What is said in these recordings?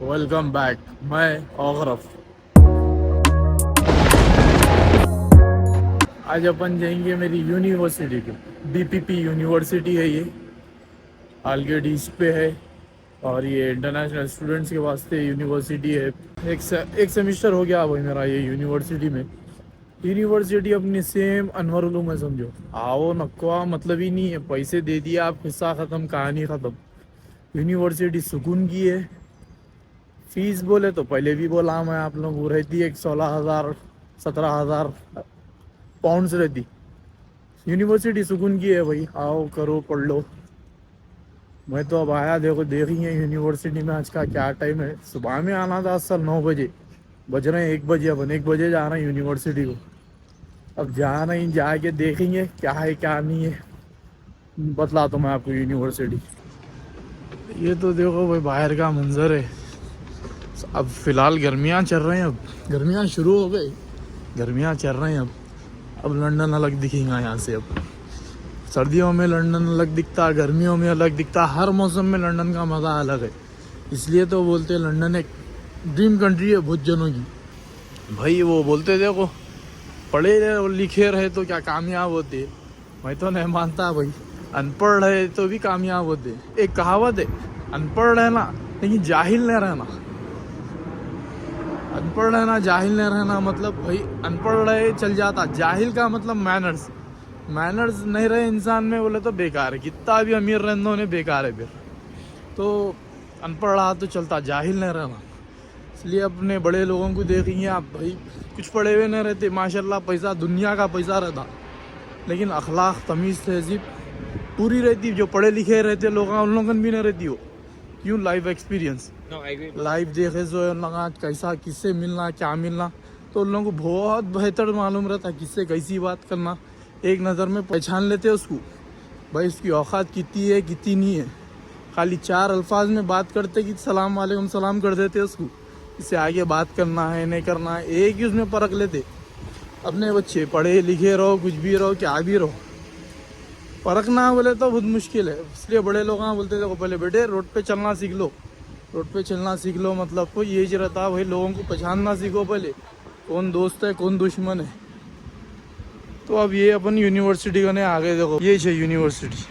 Welcome back. मैं औगरफ। आज अपन जाएंगे मेरी यूनिवर्सिटी को। बीपीपी यूनिवर्सिटी है ये, आलगेट ईस्ट पे है। और ये इंटरनेशनल स्टूडेंट्स के वास्ते यूनिवर्सिटी है। एक सेमिस्टर हो गया भाई मेरा ये यूनिवर्सिटी में। यूनिवर्सिटी अपनी सेम अनवर उलूम है, समझो। आओ नक्वा मतलब ही नहीं है, पैसे दे दिया आप, किस्सा ख़त्म, कहानी ख़त्म। यूनिवर्सिटी सुकून की है। फीस बोले तो पहले भी बोला मैं आप लोगों को, रहती है 16,000 17,000 पाउंड्स रहती। यूनिवर्सिटी सुकून की है भाई, आओ करो पढ़ लो। मैं तो अब आया, देखो देखेंगे यूनिवर्सिटी में आज का क्या टाइम है। सुबह में आना था असल 9 बजे, बज रहे हैं 1 बजे। अपन 1 बजे जा रहे हैं यूनिवर्सिटी को। अब जा रहे हैं, जाके देखेंगे क्या है क्या नहीं है। बतला तो मैं आपको यूनिवर्सिटी। ये तो देखो भाई बाहर का मंजर है। अब फिलहाल गर्मियाँ चल रही हैं, अब गर्मियाँ शुरू हो गई, गर्मियाँ चल रही हैं। अब लंदन अलग दिखेगा यहाँ से। अब सर्दियों में लंदन अलग दिखता, गर्मियों में अलग दिखता, हर मौसम में लंदन का मज़ा अलग है। इसलिए तो बोलते हैं लंदन एक ड्रीम कंट्री है बहुत जनों की। भाई वो बोलते देखो, पढ़े रहे और लिखे रहे तो क्या कामयाब होते। मैं तो नहीं मानता भाई, अनपढ़ रहे तो भी कामयाब होते। एक कहावत है, अनपढ़ रहना लेकिन जाहिल नहीं रहना। अनपढ़ रहना जाहिल नहीं रहना मतलब भाई, अनपढ़ रहे चल जाता, जाहिल का मतलब मैनर्स। मैनर्स नहीं रहे इंसान में बोले तो बेकार है, कितना भी अमीर रहना उन्हें बेकार है फिर तो। अनपढ़ रहा तो चलता, जाहिल नहीं रहना। इसलिए अपने बड़े लोगों को देखेंगे आप भाई, कुछ पढ़े हुए नहीं रहते माशाल्लाह, पैसा दुनिया का पैसा रहता, लेकिन अखलाक तमीज़ तहजीब पूरी रहती। जो पढ़े लिखे रहते लोग उन लोगों भी नहीं रहती हो। क्यों? लाइफ एक्सपीरियंस, लाइफ देखे जो लगा कैसा किससे मिलना क्या मिलना, तो उन लोगों को बहुत बेहतर मालूम रहता किससे कैसी बात करना। एक नज़र में पहचान लेते उसको, भाई इसकी औकात कितनी है कितनी नहीं है। खाली 4 अल्फाज में बात करते कि सलाम वालेकुम सलाम कर देते उसको, इससे आगे बात करना है नहीं करना है, एक ही उसमें परख लेते। अपने बच्चे पढ़े लिखे रहो, कुछ भी रहो, क्या भी रहो, परखना बोले तो बहुत मुश्किल है। इसलिए बड़े लोग बोलते देखो पहले बेटे रोड पे चलना सीख लो। रोड पे चलना सीख लो मतलब कोई यही रहता भाई, लोगों को पहचानना सीखो पहले, कौन दोस्त है कौन दुश्मन है। तो अब ये अपन यूनिवर्सिटी करने आ गए। देखो ये है यूनिवर्सिटी,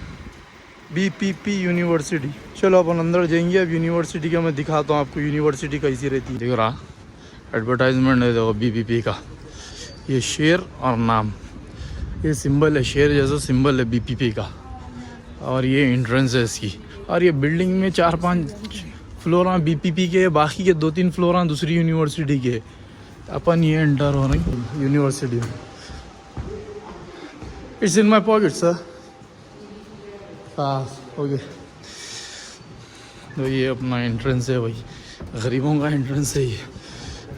बीपीपी यूनिवर्सिटी। चलो अपन अंदर जाएंगे। अब यूनिवर्सिटी का मैं दिखाता हूँ आपको यूनिवर्सिटी कैसी रहती है। दिख रहा एडवर्टाइजमेंट है देखो बीपीपी का, ये शेर और नाम, ये सिंबल है, शेर जैसा सिंबल है बीपीपी का। और ये एंट्रेंस है इसकी। और ये बिल्डिंग में 4-5 फ्लोर बीपीपी के, बाकी के 2-3 फ्लोर दूसरी यूनिवर्सिटी के। अपन ये एंटर हो रहे हैं यूनिवर्सिटी में। It's in my pocket sir. हाँ ओके। तो ये अपना एंट्रेंस है भाई, गरीबों का एंट्रेंस है ये।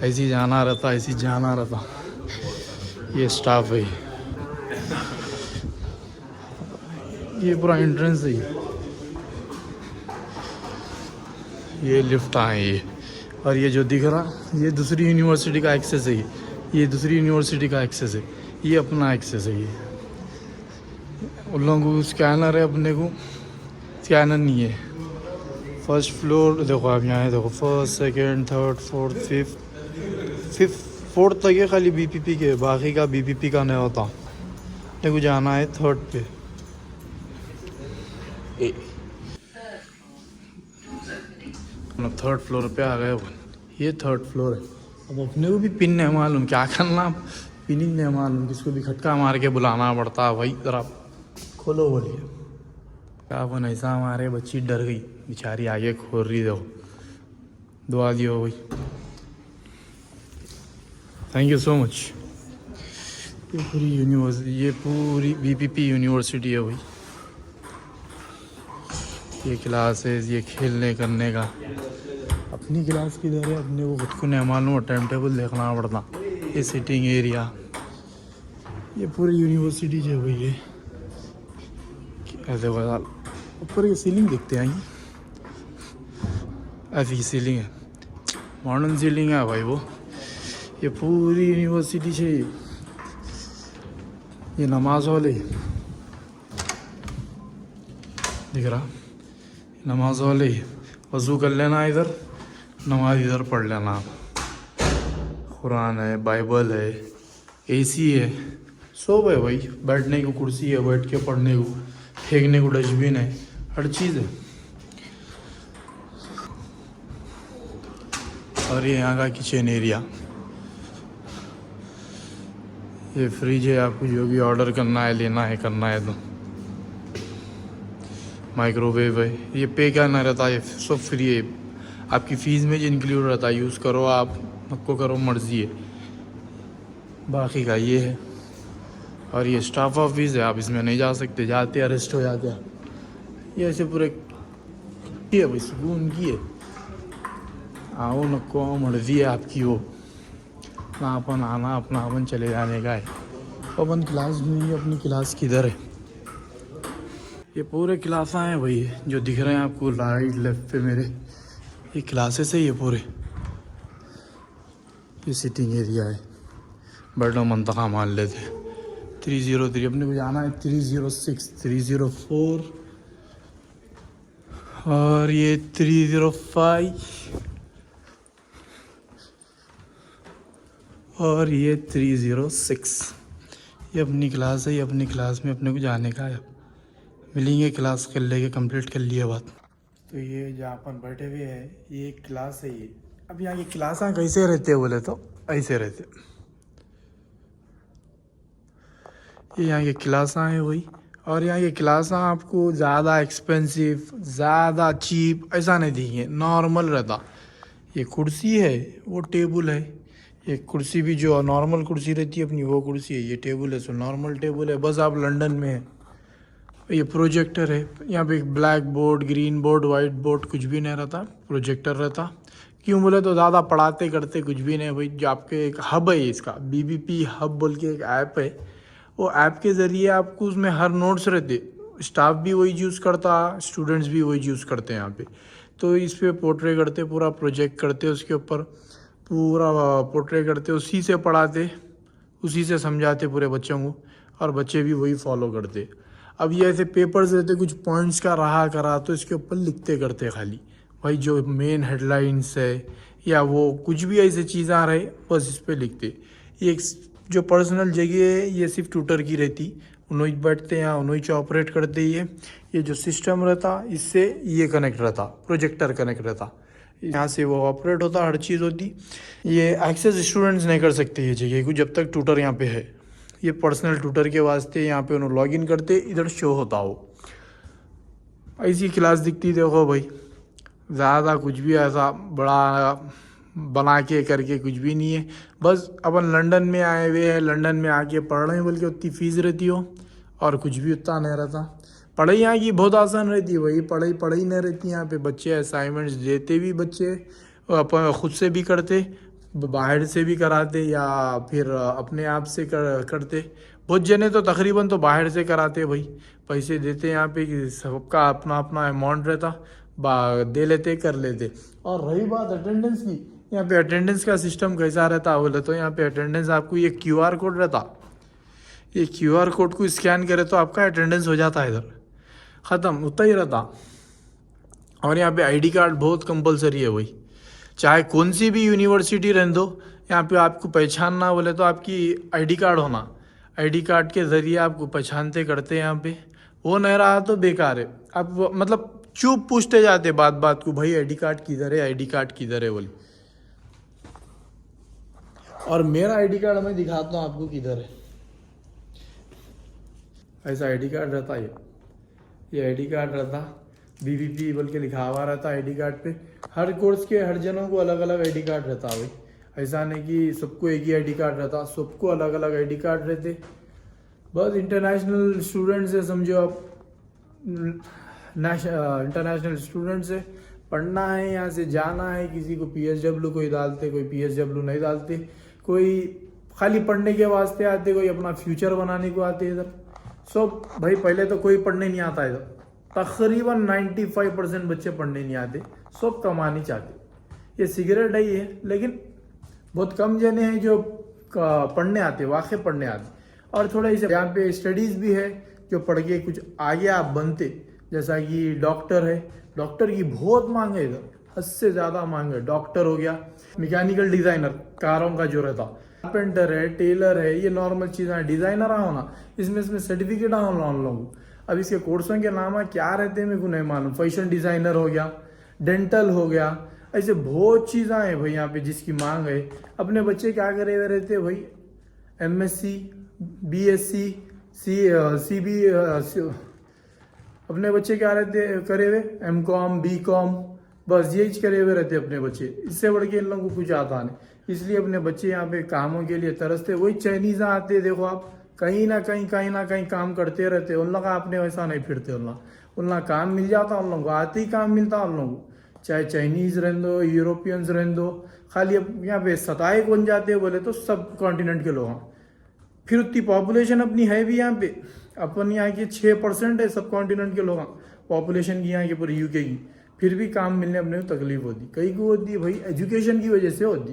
ऐसी जाना रहता, ऐसी जाना रहता। ये स्टाफ है, ये पूरा एंट्रेंस है। ये लिफ्ट आए ये, और ये जो दिख रहा ये दूसरी यूनिवर्सिटी का एक्सेस है। ये दूसरी यूनिवर्सिटी का एक्सेस है, ये अपना एक्सेस है। ये उन लोगों को स्कैनर है, अपने को स्कैनर नहीं है। फर्स्ट फ्लोर देखो आप यहाँ है, देखो first second third fourth fifth fourth तक है खाली बीपीपी के, बाकी का बीपीपी का नहीं होता। मेरे को जाना है थर्ड पे। थर्ड फ्लोर पे आ गए अपन, ये थर्ड फ्लोर है। अब अपने को भी पिन नहीं मालूम क्या करना, पिनिंग नहीं मालूम, किसको भी खटका मार के बुलाना पड़ता भाई ज़रा खोलो बोलिए। क्या अपन ऐसा हमारे बच्ची डर गई बेचारी, आगे खोल रही। देखो दुआ दियो भाई, थैंक यू सो मच। ये पूरी यूनिवर्सिटी, ये पूरी बीपीपी यूनिवर्सिटी है भाई। ये क्लासेस, ये खेलने करने का, अपनी क्लास किधर है अपने को खुद को नहीं मालूम, टाइम टेबल देखना पड़ता। ये सिटिंग एरिया, ये पूरी यूनिवर्सिटी जो हुई है। ऐसे ऊपर ये सीलिंग देखते हैं, ऐसी सीलिंग है, मॉडर्न सीलिंग है भाई वो। ये पूरी यूनिवर्सिटी से ये नमाज हॉल है, दिख रहा नमाज हॉल है। वज़ू कर लेना इधर, नमाज इधर पढ़ लेना आप। कुरान है, बाइबल है, एसी है, सब है भाई। बैठने को कुर्सी है, बैठ के पढ़ने को, फेंकने को डस्टबिन है, हर चीज़ है। और ये यहाँ का किचन एरिया, ये फ्रिज है, आपको जो भी ऑर्डर करना है, लेना है, करना है तो। माइक्रोवेव है, ये पे करना रहता है, ये सब फ्री है, आपकी फ़ीस में जो इंक्लूड रहता है। यूज़ करो आप, आपको करो, मर्ज़ी है। बाकी का ये है। और ये स्टाफ ऑफिस है, आप इसमें नहीं जा सकते, जाते अरेस्ट हो जाते हैं। ये ऐसे पूरे ये भाई सुकून की है, आओ नको मर्जी है आपकी, वो अपना अपन आना, अपना अपन चले जाने का है। अपन क्लास में ही, अपनी क्लास किधर है? ये पूरे क्लासा हैं भाई, जो दिख रहे हैं आपको राइट लेफ्ट पे मेरे, ये क्लासेस है ये पूरे। ये सिटिंग एरिया है, बैठो मंतखा मान लेते। 303 अपने को जाना है, 306, 304 और ये 305 और ये 306। ये अपनी क्लास है, ये अपनी क्लास में अपने को जाने का है। मिलेंगे, क्लास कर लेके कंप्लीट कर लिया बात। तो ये जहाँ अपन बैठे हुए हैं, ये एक क्लास है ये। अब यहाँ की क्लासा कैसे रहते हैं बोले तो ऐसे रहते। ये यहाँ की क्लासा हैं वही। और यहाँ की क्लासा आपको ज़्यादा एक्सपेंसिव, ज़्यादा चीप ऐसा नहीं देंगे, नॉर्मल रहता। ये कुर्सी है, वो टेबल है। ये कुर्सी भी जो नॉर्मल कुर्सी रहती है अपनी, वो कुर्सी है। ये टेबल है, सो नॉर्मल टेबल है, बस आप लंदन में है। ये प्रोजेक्टर है, यहाँ पे एक black board, green board, white board कुछ भी नहीं रहता, प्रोजेक्टर रहता। क्यों बोले तो ज़्यादा पढ़ाते करते कुछ भी नहीं भाई। जो आपके एक हब है, इसका BBP हब बोल के एक ऐप है, वो ऐप के ज़रिए आपको उसमें हर नोट्स रहते। स्टाफ भी वही यूज़ करता, स्टूडेंट्स भी वही यूज़ करते हैं यहाँ पे। तो इस पर पोर्ट्रे करते, पूरा प्रोजेक्ट करते, उसके ऊपर पूरा पोर्ट्रे करते, उसी से पढ़ाते, उसी से समझाते पूरे बच्चों को, और बच्चे भी वही फॉलो करते। अब ये ऐसे पेपर्स रहते, कुछ पॉइंट्स का रहा करा तो इसके ऊपर लिखते करते खाली भाई, जो मेन हेडलाइंस है या वो कुछ भी ऐसे चीज़ आ रहे, बस इस पर लिखते। ये एक जो पर्सनल जगह है, ये सिर्फ ट्यूटर की रहती, उन्होंने बैठते हैं, उन्होंने ऑपरेट करते। ये जो सिस्टम रहता, इससे ये कनेक्ट रहता, प्रोजेक्टर कनेक्ट रहता, यहाँ से वो ऑपरेट होता, हर चीज़ होती। ये एक्सेस स्टूडेंट्स नहीं कर सकते ये जगह को, जब तक ट्यूटर यहाँ पे है। ये पर्सनल ट्यूटर के वास्ते यहाँ पे उन्होंने लॉगिन करते, इधर शो होता हो। ऐसी क्लास दिखती, देखो भाई, ज़्यादा कुछ भी ऐसा बड़ा बना के करके कुछ भी नहीं है। बस अपन लंदन में आए हुए हैं, लंदन में आके पढ़ रहे हैं, बल्कि उतनी फ़ीस रहती हो और कुछ भी उतना नहीं रहता। पढ़ाई यहाँ की बहुत आसान रहती है भाई, पढ़ाई नहीं रहती यहाँ पे। बच्चे असाइनमेंट्स देते भी, बच्चे अपन खुद से भी करते, बाहर से भी कराते, या फिर अपने आप से करते। बहुत जने तो तकरीबन तो बाहर से कराते भाई, पैसे देते यहाँ पे कि सबका अपना अपना अमाउंट रहता, दे लेते, कर लेते। और रही बात अटेंडेंस की, यहाँ पे अटेंडेंस का सिस्टम कैसा रहता बोले तो, यहाँ पे अटेंडेंस आपको ये QR कोड रहता, ये QR कोड को स्कैन करे तो आपका अटेंडेंस हो जाता है, इधर ख़त्म, उतना ही रहता। और यहाँ पे ID कार्ड बहुत कंपलसरी है भाई, चाहे कौन सी भी यूनिवर्सिटी रहने दो, यहाँ पे आपको पहचानना बोले तो आपकी ID कार्ड होना, ID कार्ड के ज़रिए आपको पहचानते करते यहाँ पे। वो नहीं रहा तो बेकार है। आप मतलब चुप पूछते जाते बात बात को, भाई ID कार्ड किधर है, ID कार्ड किधर है बोले। और मेरा ID कार्ड मैं दिखाता हूँ आपको किधर है। ऐसा ID कार्ड रहता है, ये ID कार्ड रहता, BBP बोल के लिखा हुआ रहता ID कार्ड पे। हर कोर्स के हर जनों को अलग अलग ID कार्ड रहता है भाई, ऐसा नहीं कि सबको एक ही ID कार्ड रहता, सबको अलग अलग ID कार्ड रहते। बस इंटरनेशनल स्टूडेंट से समझो आप, इंटरनेशनल स्टूडेंट से पढ़ना है, यहाँ से जाना है। किसी को PSW कोई डालते, कोई PSW नहीं डालते, कोई खाली पढ़ने के वास्ते आते, कोई अपना फ्यूचर बनाने को आते इधर। सब भाई पहले तो कोई पढ़ने नहीं आता इधर, तकरीबन 95% बच्चे पढ़ने नहीं आते, सब कमानी चाहते। ये सिगरेट है ये, लेकिन बहुत कम जने हैं जो पढ़ने आते, वाकई पढ़ने आते। और थोड़ा इसे यहाँ पे स्टडीज़ भी है, जो पढ़ के कुछ आगे आप बनते, जैसा कि डॉक्टर है, डॉक्टर की बहुत मांग है इधर, हद से ज़्यादा मांग है। डॉक्टर हो गया, मैकेनिकल डिज़ाइनर कारों का जो रहता, कारपेंटर है, टेलर है, ये नॉर्मल चीज़ें हैं। डिज़ाइनर आओ ना, इसमें सर्टिफिकेट आओ ना उन लोगों। अब इसके कोर्सों के नाम क्या रहते हैं मेरे को नहीं मालूम। फैशन डिज़ाइनर हो गया, डेंटल हो गया, ऐसे बहुत चीज़ें हैं भाई यहाँ पे जिसकी मांग है। अपने बच्चे क्या करे हुए रहते हैं भाई, MSc, BSc, CB, अपने बच्चे क्या रहते करे हुए, MCom, BCom, बस यही करे हुए रहते अपने बच्चे। इससे बढ़ के इन लोगों को कुछ आता नहीं। इसलिए अपने बच्चे यहाँ पे कामों के लिए तरसते। वही चाइनीज़ आते, देखो आप कहीं ना कहीं काम करते रहते। उन लोग अपने वैसा नहीं फिरते। उन लोग काम मिल जाता, उन लोगों को आते ही काम मिलता उन लोगों को। चाहे चाइनीज़ रहने दो, यूरोपियंस रहने दो, खाली अब यहाँ पे सताए बन जाते हैं बोले तो सब कॉन्टिनेंट के लोग। फिर उतनी पॉपुलेशन अपनी है भी यहाँ पे, अपन यहाँ की 6% है सब कॉन्टिनेंट के लोग पॉपुलेशन की यहाँ की पूरी UK की। फिर भी काम मिलने अपने को तकलीफ होती। कहीं को होती है भाई, एजुकेशन की वजह से होती।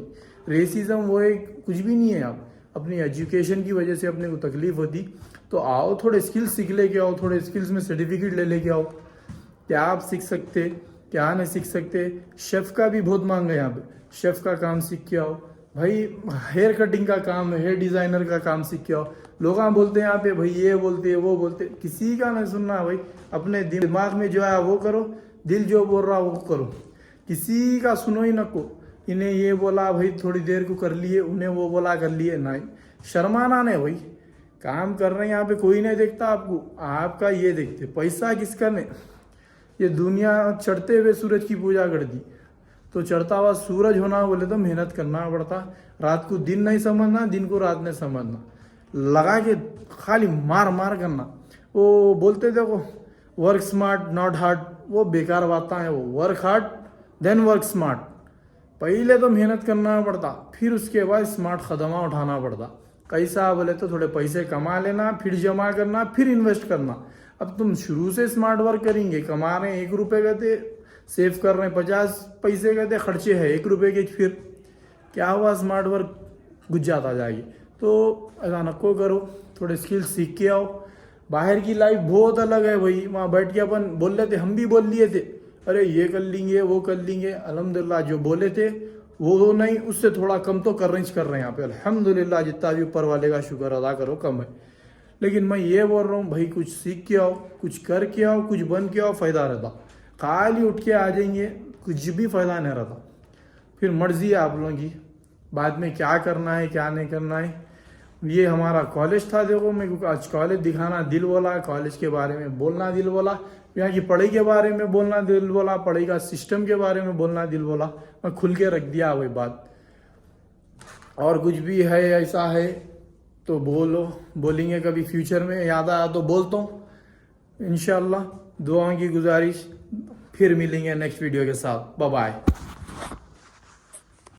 रेसिज्म वो एक कुछ भी नहीं है। आप अपनी एजुकेशन की वजह से अपने को तकलीफ होती। तो आओ थोड़े स्किल्स सीख लेके आओ, थोड़े स्किल्स में सर्टिफिकेट ले लेके आओ। क्या आप सीख सकते, क्या नहीं सीख सकते। शेफ़ का भी बहुत मांग है यहाँ पे, शेफ़ का काम सीख के आओ भाई। हेयर कटिंग का काम है, हेयर डिज़ाइनर का काम सीख के आओ। लोग बोलते हैं यहाँ पे भाई, ये बोलते हैं वो बोलते, किसी का नहीं सुनना भाई। अपने दिमाग में जो है वो करो, दिल जो बोल रहा वो करो, किसी का सुनो ही न को। इन्हें ये बोला भाई थोड़ी देर को कर लिए, उन्हें वो बोला कर लिए, नहीं शर्माना नहीं भाई। काम कर रहे हैं यहाँ पे, कोई नहीं देखता आपको, आपका ये देखते पैसा किसका नहीं। ये दुनिया चढ़ते हुए सूरज की पूजा कर दी। तो चढ़ता हुआ सूरज होना बोले तो मेहनत करना पड़ता। रात को दिन नहीं समझना, दिन को रात नहीं समझना, लगा के खाली मार करना। वो बोलते देखो वर्क स्मार्ट नॉट हार्ड, वो बेकार बातें हैं। वो work hard than work smart. पहले तो मेहनत करना पड़ता, फिर उसके बाद स्मार्ट कदम उठाना पड़ता। कैसा बोले तो थोड़े पैसे कमा लेना, फिर जमा करना, फिर इन्वेस्ट करना। अब तुम शुरू से स्मार्ट वर्क करेंगे, कमा रहे हैं 1 रुपये कहते, सेव कर रहे हैं 50 पैसे कहते, खर्चे है 1 रुपये के, फिर क्या हुआ, स्मार्ट वर्क गुज जाता जाएगी। तो ऐसा नको करो, थोड़े स्किल्स सीख के आओ। बाहर की लाइफ बहुत अलग है भाई। वहाँ बैठ के अपन बोल रहे थे, हम भी बोल लिए थे अरे ये कर लेंगे वो कर लेंगे। अल्हम्दुलिल्लाह जो बोले थे वो नहीं, उससे थोड़ा कम तो कर रहे हैं यहाँ पे। अल्हम्दुलिल्लाह जितना भी ऊपर वाले का शुक्र अदा करो कम है। लेकिन मैं ये बोल रहा हूँ भाई, कुछ सीख के आओ, कुछ कर के आओ, कुछ बन के आओ, फ़ायदा रहता। खाली उठ के आ जाएंगे, कुछ भी फ़ायदा नहीं रहता। फिर मर्जी है आप लोगों की बाद में क्या करना है क्या नहीं करना है। ये हमारा कॉलेज था, देखो मेरे को आज कॉलेज दिखाना दिल बोला, कॉलेज के बारे में बोलना दिल बोला, यहाँ की पढ़ाई के बारे में बोलना दिल बोला, पढ़ाई का सिस्टम के बारे में बोलना दिल बोला। मैं खुल के रख दिया वही बात। और कुछ भी है ऐसा है तो बोलेंगे कभी फ्यूचर में, याद आया तो बोलता हूँ इंशाल्लाह। दुआओं की गुजारिश, फिर मिलेंगे नेक्स्ट वीडियो के साथ। Bye bye.